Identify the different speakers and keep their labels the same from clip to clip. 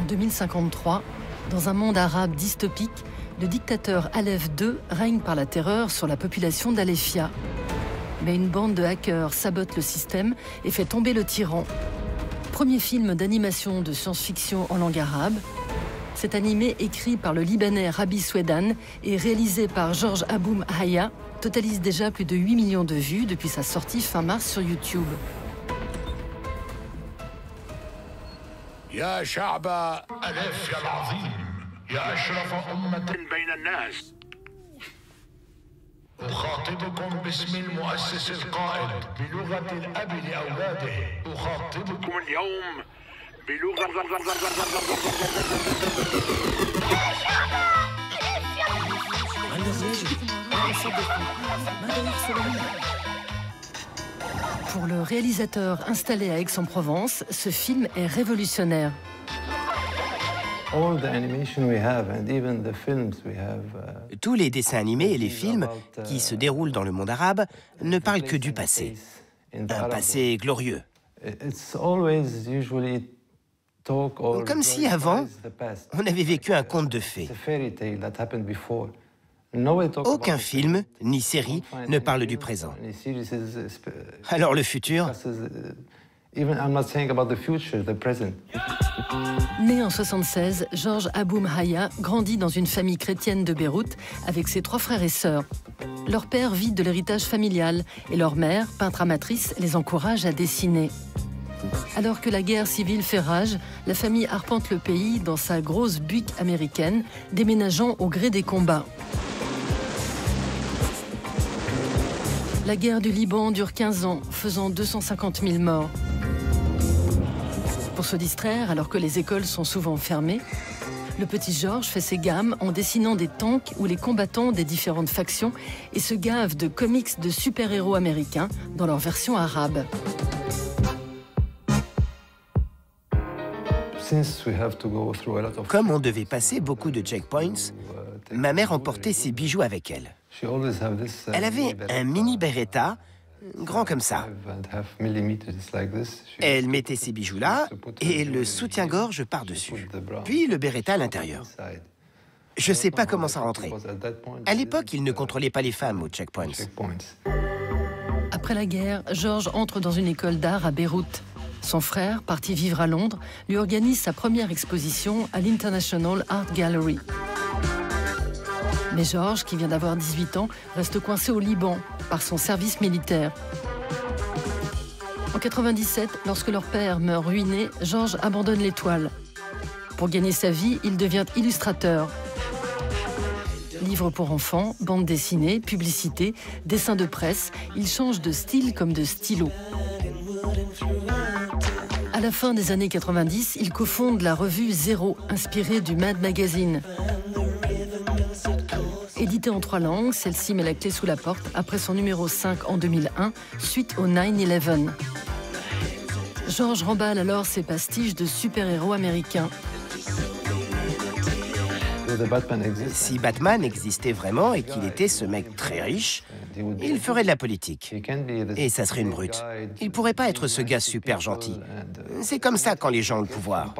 Speaker 1: 2053, dans un monde arabe dystopique, le dictateur Aleph II règne par la terreur sur la population d'Alefia. Mais une bande de hackers sabote le système et fait tomber le tyran. Premier film d'animation de science-fiction en langue arabe, cet animé écrit par le Libanais Rabi Swedan et réalisé par Georges Aboum Haya totalise déjà plus de 8 millions de vues depuis sa sortie fin mars sur YouTube.
Speaker 2: يا شعب أليفيا العظيم يا أشرف أمة بين الناس أخاطبكم باسم المؤسس القائد بلغة الأب لأولاده أخاطبكم اليوم بلغة يا شعب
Speaker 1: Pour le réalisateur installé à Aix-en-Provence, ce film est révolutionnaire.
Speaker 3: Tous les dessins animés et les films qui se déroulent dans le monde arabe ne parlent que du passé. Un passé glorieux. Comme si avant, on avait vécu un conte de fées. Aucun film ni série ne parle du présent. Alors le futur?
Speaker 1: Né en 76, Georges Aboum Haya grandit dans une famille chrétienne de Beyrouth avec ses 3 frères et sœurs. Leur père vit de l'héritage familial et leur mère, peintre amatrice, les encourage à dessiner. Alors que la guerre civile fait rage, la famille arpente le pays dans sa grosse Buick américaine, déménageant au gré des combats. La guerre du Liban dure 15 ans, faisant 250 000 morts. Pour se distraire, alors que les écoles sont souvent fermées, le petit Georges fait ses gammes en dessinant des tanks ou les combattants des différentes factions et se gave de comics de super-héros américains dans leur version arabe.
Speaker 3: Comme on devait passer beaucoup de checkpoints, ma mère emportait ses bijoux avec elle. Elle avait un mini Beretta, grand comme ça. Elle mettait ses bijoux là et le soutien-gorge par-dessus, puis le Beretta à l'intérieur. Je ne sais pas comment ça rentrait. À l'époque, ils ne contrôlaient pas les femmes aux checkpoints.
Speaker 1: Après la guerre, Georges entre dans une école d'art à Beyrouth. Son frère, parti vivre à Londres, lui organise sa première exposition à l'International Art Gallery. Mais Georges, qui vient d'avoir 18 ans, reste coincé au Liban par son service militaire. En 97, lorsque leur père meurt ruiné, Georges abandonne l'étoile. Pour gagner sa vie, il devient illustrateur. Livres pour enfants, bandes dessinées, publicités, dessins de presse, il change de style comme de stylo. À la fin des années 90, il cofonde la revue Zéro, inspirée du Mad Magazine. Éditée en 3 langues, celle-ci met la clé sous la porte après son numéro 5 en 2001, suite au 9/11. Georges remballe alors ses pastiches de super-héros américains.
Speaker 3: Si Batman existait vraiment et qu'il était ce mec très riche, il ferait de la politique. Et ça serait une brute. Il pourrait pas être ce gars super gentil. C'est comme ça quand les gens ont le pouvoir.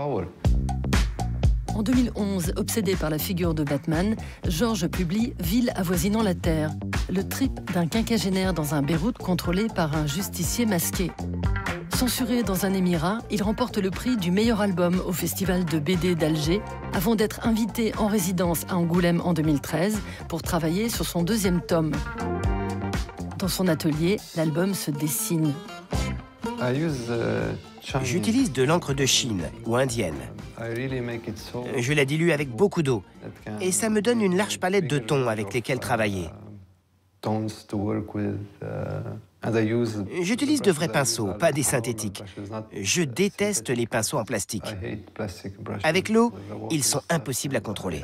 Speaker 1: En 2011, obsédé par la figure de Batman, Georges publie Ville avoisinant la Terre, le trip d'un quinquagénaire dans un Beyrouth contrôlé par un justicier masqué. Censuré dans un émirat, il remporte le prix du meilleur album au Festival de BD d'Alger, avant d'être invité en résidence à Angoulême en 2013 pour travailler sur son 2e tome. Dans son atelier, l'album se dessine.
Speaker 3: J'utilise de l'encre de Chine ou indienne. Je la dilue avec beaucoup d'eau et ça me donne une large palette de tons avec lesquels travailler. J'utilise de vrais pinceaux, pas des synthétiques. Je déteste les pinceaux en plastique. Avec l'eau, ils sont impossibles à contrôler.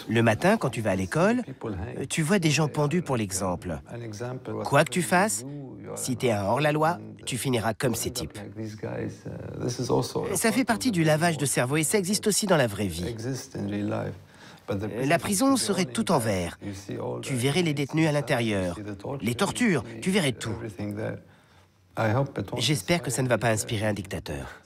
Speaker 3: Le matin, quand tu vas à l'école, tu vois des gens pendus pour l'exemple. Quoi que tu fasses, si tu es un hors-la-loi, tu finiras comme ces types. Ça fait partie du lavage de cerveau et ça existe aussi dans la vraie vie. La prison serait tout en verre. Tu verrais les détenus à l'intérieur, les tortures, tu verrais tout. J'espère que ça ne va pas inspirer un dictateur.